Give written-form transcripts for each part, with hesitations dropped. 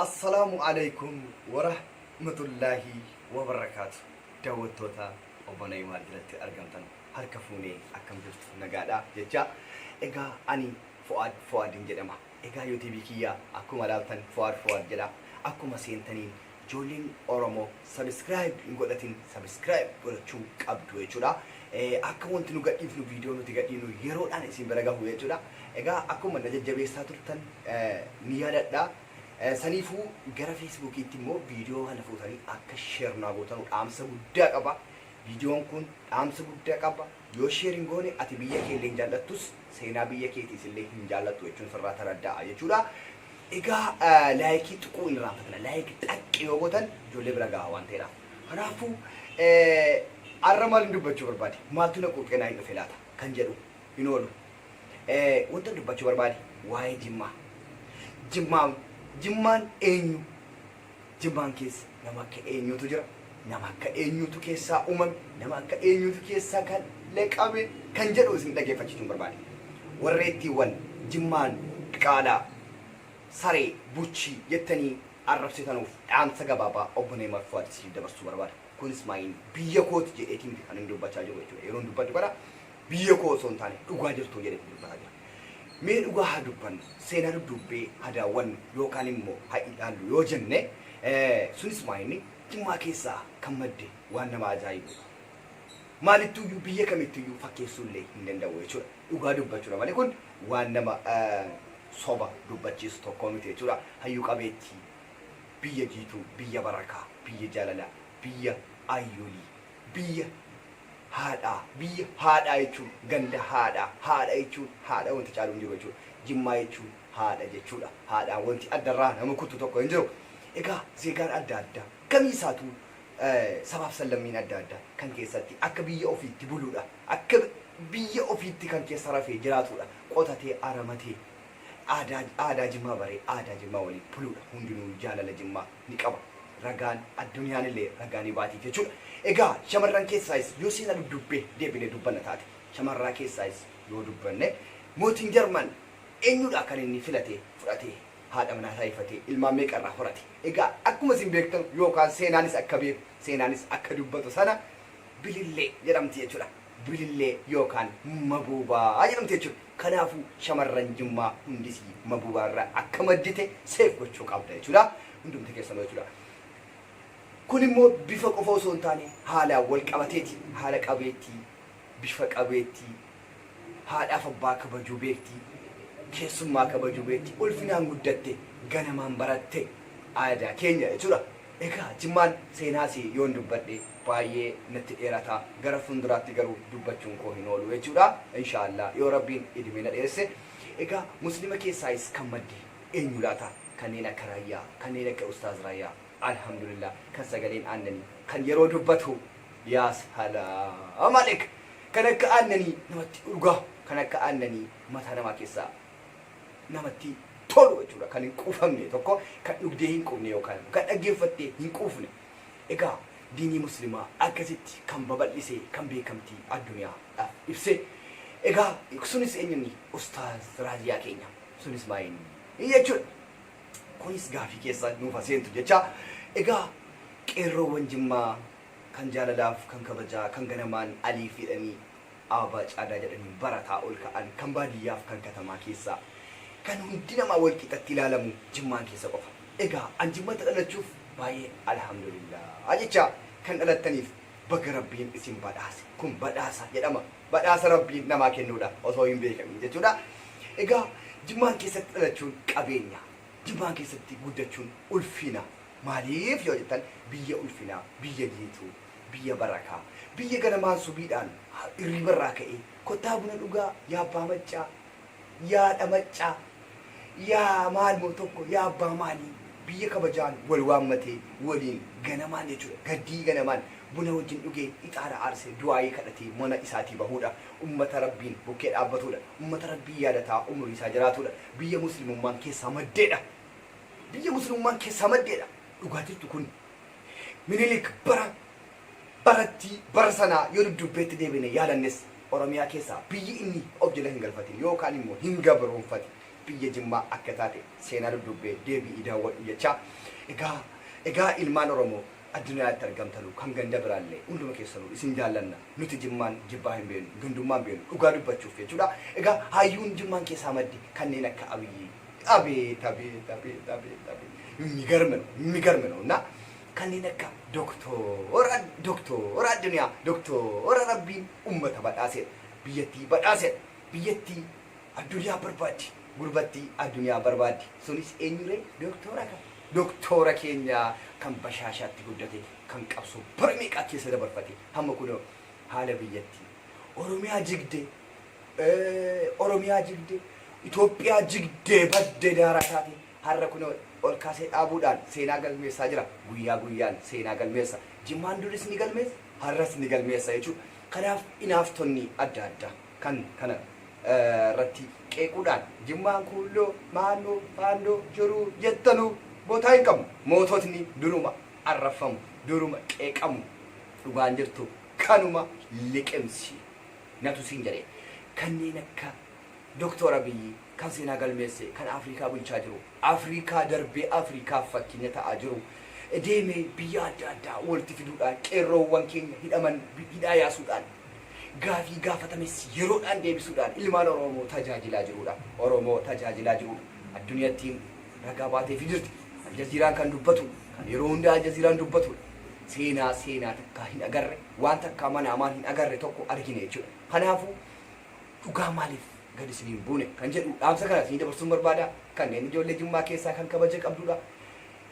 السلام عليكم ورحمة الله وبركاته. دعوتوتا أبنائي مالجلتي أرجمتنا هركفوني أكمل جبت نجادا جتّا إجا أني فؤاد جدما إجا يوتي بكيا أكو ملالتن فؤاد جدا أكو مسينتنين جولين أورمو سبسكرايب إنقولتين سبسكرايب ولا شو أبدو يجودا أكو وانت نقول إفنو فيديو نتيجة إنه يرون أنا اسم برجع هو يجودا إجا أكو من نجد جبي ساتورتن نيادة دا سنيفو جرا فيسبوك يتمو فيديو هلا فوتاني أكشير ناقوتانو أمس بودا كبا فيديو كون أمس بودا كبا يو شيرين غوني أتبيا كي لين جالتوس سينا بيا كي تيسلي لين جالتو يجون سرّا تردا يجودا إيجا لايكي تكون رامتنا لايكي تأكي وقتن جولي برجع وانتيرا هنافو أرمال ندبّتشو بربادي مالتنا كوت كنا إنه فيلاتا كنجرو ينولو وانتن ندبّتشو بربادي واي جمّا Jimmaan enyu Jimmaan keessa nama akka eenyutu jira nama akka eenyutu keessaa uumame nama akka eenyutu keessaa kan leqame kan jedhu isin dhaggeeffachiisuun barbaade warreettiiwwan Jimmaan qaalaa saree buchii jettanii arrabsitanuuf dhaamsa gabaabaa obbolee marfuwaatti dabarsuu barbaada kunis maayin biyya kooti jedheetiin kan hin dubbachaa jiru jechuudha yeroo dubbadhu bara biyya koo osoo hin taane dhugaa jirtu jedheetiin dubbataa jira مين وجاه دبّن سينار دبّي هذا ون يوكاني مو هاي الآلو يوجنة سنس مايني جمّا كيسا كمدّي وانا ما جايبو مالي تيجو بيه كمي تيجو فكيسولي هندن داوي شو وجاه دبّن شو مالي كون وانا ما صوبا دبّن جيستو كوميتي شو هايو كابيتي بيه جيتو بيه بركة بيه جلالا بيه أيولي بيه haadha jechuun ganda haadha jechuun haadha wanti caaluun jiru jechuudha jimmaa jechuun haadha jechuudha haadha wanti addarraa nama kuttu tokko hin jiru egaa zeegaan adda addaa kamii isaatu sabaaf sallammiin adda addaa kan keessatti akka biyya ofiitti buluudha akka biyya ofiitti kan keessa rafee jiraatudha qotatee aramatee aadaa jimmaa baree aadaa jimmaa waliin buluudha hundinuu jaalala jimmaa ni qaba ragaan addunyaan illee ragaanii baatiif jechuudha egaa shamarran keessaayis yoo seenaa dubbee deebinee dubbanna taate shamarraa keessaayis yoo dubbanne mootiin jarman eenyudha kan inni filatee fudhatee haadha manaa taayifatee ilmaan meeqarraa horate egaa akkuma isin beektan yookaan seenaanis akka beeku seenaanis akka dubbatu sana bilillee jedhamti jechuudha bilillee yookaan mabuubaa jedhamti jechuudha kanaafuu shamarran jimmaa hundisii mabuubaarraa akka maddite seef gochuu qabda jechuudha hundumti keessanoo jechuudha kun immoo bifa qofa osoo hin taane haala wal qabateeti haala qabeetti bifa qabeetti haadhaaf abbaa kabajuu beekti keessummaa kabajuu beekti ulfinaan guddatte ganamaan baratte aadaa keenya jechuudha egaa jimmaan seenaasii yoon dubbadhe baay'ee natti dheerataa gara fuulduraatti garuu dubbachuun koo hin oolu jechuudha inshaallah yoo rabbiin idimee na dheeresse egaa muslima keessaayis kan madde eenyu laata kanneen akka raayyaa kanneen akka ustaaz raayyaa alhamdulillah kan sagaleen annani kan yeroo dubbatu yaas hala malik kan akka annani namatti urgaa kan akka annani mata namaa keessaa namatti tolu jechuudha kan hin quufamne tokko kan dhugdee hin quufne yookaan kan dhaggeeffattee hin quufne egaa diinii muslimaa akkasitti kan babal'isee kan beekamtii addunyaa ibsee egaa sunis eenyuuni ustaaz raayyaa keenya sunis maayini jechuudha kunis gaafii keessa nuuf aseentu jecha egaa qeerroowwan jimmaa kan jaalalaaf kan kabajaa kan ganamaan alii fidhanii aabaa caadaa jedhanii barataa ol ka'an kan baadiyyaaf kan katamaa keessaa kan hundi namaa wal qixatti ilaalamu jimmaan keessa qofa egaa an jimmatti dhalachuuf baay'ee alhamdulillah jecha kan dhalattaniif baga rabbiin isin badhaase kun badhaasa jedhama badhaasa rabbiin namaa kennuudha osoo hin beekamin jechuudha egaa jimmaan keessatti dhalachuun qabeenya jimmaan keessatti guddachuun ulfina maaliif yoo jettan biyya ulfinaa biyya jiituu biyya barakaa biyya ganamaan subiidhaan irribarraa ka'ee kottaa buna dhugaa yaa abbaa maccaa yaa dhamaccaa yaa maalmoo tokko yaa abbaa maalii biyya kabajaan wal waammatee waliin ganamaan jechuudha gaddii ganamaan buna wajjin dhugee ixaara aarsee du'aayii kadhatee mana isaatii bahuudha ummata rabbiin bukkee dhaabbatuudha ummata rabbii yaadataa umurii isaa jiraatuudha biyya muslimummaan keessaa maddeedha biyya muslimummaan keessaa maddeedha dhugaa jirtu kun minilik bara sanaa yoo dubbeetti deebine yaalannes oromiyaa keessaa biyyi inni of jala hin galfatin yookaan immoo hin gabroonfatin biyya Jimmaa akka taate seenaa dubbee deebii daawwadhu jecha egaa ilmaan Oromoo addunyaatti argamtanu kan ganda biraallee hunduma keessanuu isin jaallanna nuti Jimmaan jibbaa hin beenu gandummaan beenu dhugaa dubbachuuf jechuudha. Egaa hayyuun Jimmaan keessaa maddi kanneen akka abeet የሚገርም እና kanneen akka doktora addunyaa doktora rabbiin ummata badhaasedha biyyattii addunyaa barbaaddi gurbattii addunyaa barbaaddi sunis eenyuree doktora keenya kan bashaashaatti guddate kan qabsoo bara meeqaa keessa dabarfate hamma kun haala biyyattii Oromiyaa jigde Itoophiyaa jigdee baddee daaraa taate har'a kun ol kaasee dhaabuudhaan seenaa galmeessaa jira guyyaan seenaa galmeessa Jimmaan duris ni galmeessa har'as ni galmeessa jechuudha. Kanaaf inaaftonni adda addaa kan kana irratti qeequudhaan Jimmaan kuulloo maannoo faandoo jiruu jettanuu bootaa hin qabu moototni duruma arrafamu duruma qeeqamu dhugaan jirtu kanuma liqimsi natu siin jedhee kanneen akka doktora Abiyyi kan seenaa galmeesse kan Afrikaa bulchaa jiru Afrikaa darbee Afrikaa fakkinya ta'aa jiru deemee biyya adda addaa walitti fiduudhaan qeerroowwan keenya hidhaa yaasuudhaan gaafii gaafatames yeroodhaan deebisuudhaan ilmaan Oromoo tajaajilaa jirudha. Addunyaattiin ragaa baatee fi jirti. Aljaziiraan kan dubbatu kan yeroo hundaa Aljaziiraan dubbatu seenaa takka hin agarre waan takka mana amaan hin agarre tokko argine jechuudha. Kanaafuu dhugaa maaliif gadi isiniin buune kan jedhu dhaamsa kana isin dabarsuun barbaada kanneen ijoollee Jimmaa keessaa kan kabaja qabdudha.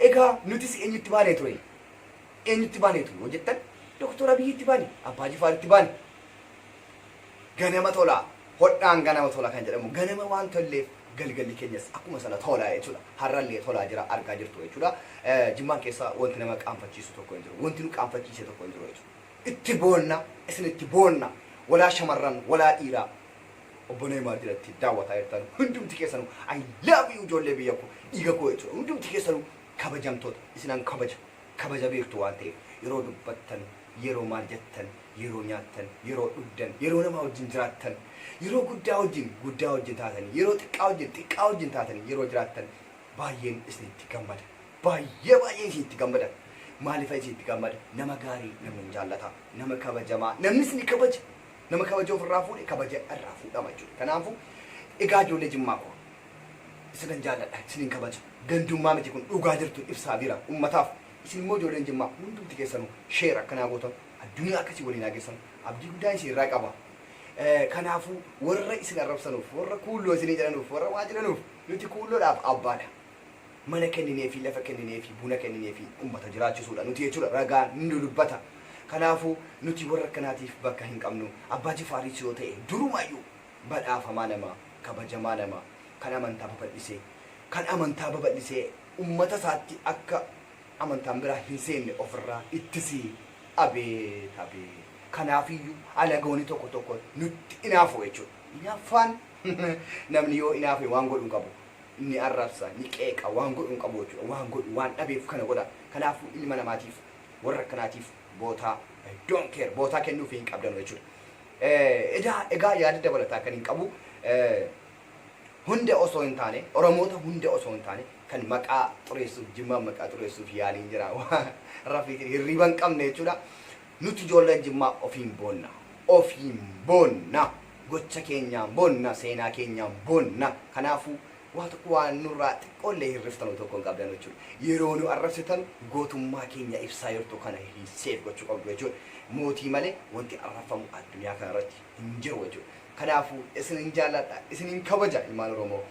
Egaa nutis eenyutti baanee ture hojjettan doktora Abiyyitti baane Abbaa Jifaaritti baane ganama tolaa hodhaan ganama tolaa kan jedhamu ganama waan tolleef galgalli keenyas akkuma sana tolaa jechuudha. Har'allee tolaa jira argaa jirtu jechuudha. Jimmaan keessaa wanti nama qaanfachiisu tokko hin jiru. Wanti nu qaanfachiise tokko hin jiru jechuudha. Itti boonna walaa shamarran walaa dhiiraa obbolee maatiitti daawwataa jirtan hundumti keessanuu I love you ijoollee biyya koo dhiiga koo jechuudha. Hundumti keessanuu kabajamtoota isinan kabaja beektu waan ta'eef yeroo dubbattan yeroo maal jettan yeroo nyaattan yeroo dhugdan yeroo nama wajjin jiraattan yeroo guddaa wajjin taatanii yeroo xiqqaa wajjin taatanii yeroo jiraattan baay'een isinitti gammada baay'ee isinitti gammada maaliif isinitti gammada nama gaarii nama jaallata nama kabajamaa namnis ni kabaja nama kabaja ofirraa fuudhe kabaja irraa fuudhama jechuudha. Kanaafuu egaa ijoollee Jimmaa koo isinan jaalladha isinin kabaja gandummaa miti kun dhugaa jirtu ibsaa bira ummataaf isin immoo ijoolleen Jimmaa hundumti keessanuu sheer akkanaa gootan addunyaa akkasii waliin hageessan abdii guddaa isin irraa qaba. Kanaafuu warra isin arrabsanuuf warra kuulloo isinii jedhanuuf warra waa jedhanuuf nuti kuulloodhaaf abbaadha. Mana kenninee fi lafa kenninee fi buna kenninee fi ummata jiraachisuudha nuti jechuudha ragaa ni dubbata. Kanaafuu nuti warra akkanaatiif bakka hin qabnu Abbaa Jifaariis yoo ta'e durumaayyuu badhaafamaa namaa kabajamaa namaa kan amantaa babal'isee ummata isaatti akka amantaan biraa hin seenne ofirraa ittisii abeet. Kanaafiyyuu alagoonni tokko nutti inaafu jechuudha. Inaaffaan namni yoo inaafe waan godhu qabu inni arrabsa ni qeeqa waan godhu qabu jechuudha. Waan dhabeef kana godha. Kanaafuu ilma namaatiif warra akkanaatiif don't care bootaa kennuuf hin qabdan jechuudha. Egaa yaada dabalataa kan hin qabu hunda osoo hin taane Oromoota hunda osoo hin taane kan maqaa xureessuuf Jimmaa maqaa xureessuuf yaaliin jira rafiitiin hirriban qabne jechuudha. Nuti ijoolleen Jimmaa ofiin boonna gocha keenyaan boonna seenaa keenyaan boonna. Kanaafuu waan nurraa xiqqoollee hirriftanu tokko hin qabdan jechuudha. Yeroo nu arrabsitan gootummaa keenya ibsaa jirtu kana hiiseef gochuu qabdu jechuudha. Mootii malee wanti arrafamu addunyaa kanarratti hin jiru jechuudha. Kanaafuu isinin jaalladha isinin kabaja ilmaan Oromoo.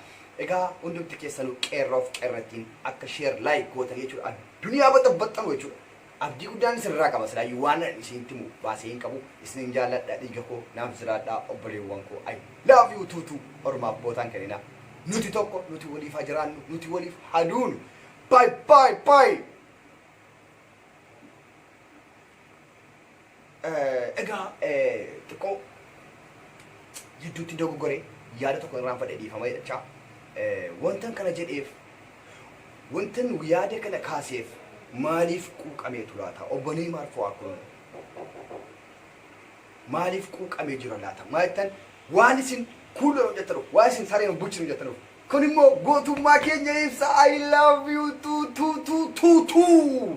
Egaa hundumti keessanuu qeerroof qeerrattiin akka sheer laayik gootan jechuudha. Addunyaa baxaxxanu jechuudha. Abdii guddaan isirraa qaba silaayyuu waan isinitti himu baasee hin qabu isinin jaalladha dhiiga koo naaf jiraadhaa obboleewwan koo I love you tuutu ormaaf bootaan kennina. Nuti tokko nuti waliif haa jiraannu nuti waliif haa duunu. Bye. Egaa xiqqoo jidduutti dogoggoree yaada tokko irraan fadhee dhiifama jechaa wantan kana jedheef wantan yaada kana kaaseef maaliif quuqamee laata obbolee maarfoo akkuma maaliif quuqamee jira laata maalitan waan isin kuulloo hojjettanuuf waan isin sareen bulchinu hojjettanuuf Kun immoo gootummaa keenya ibsa. I love you tu tu tu tu tu.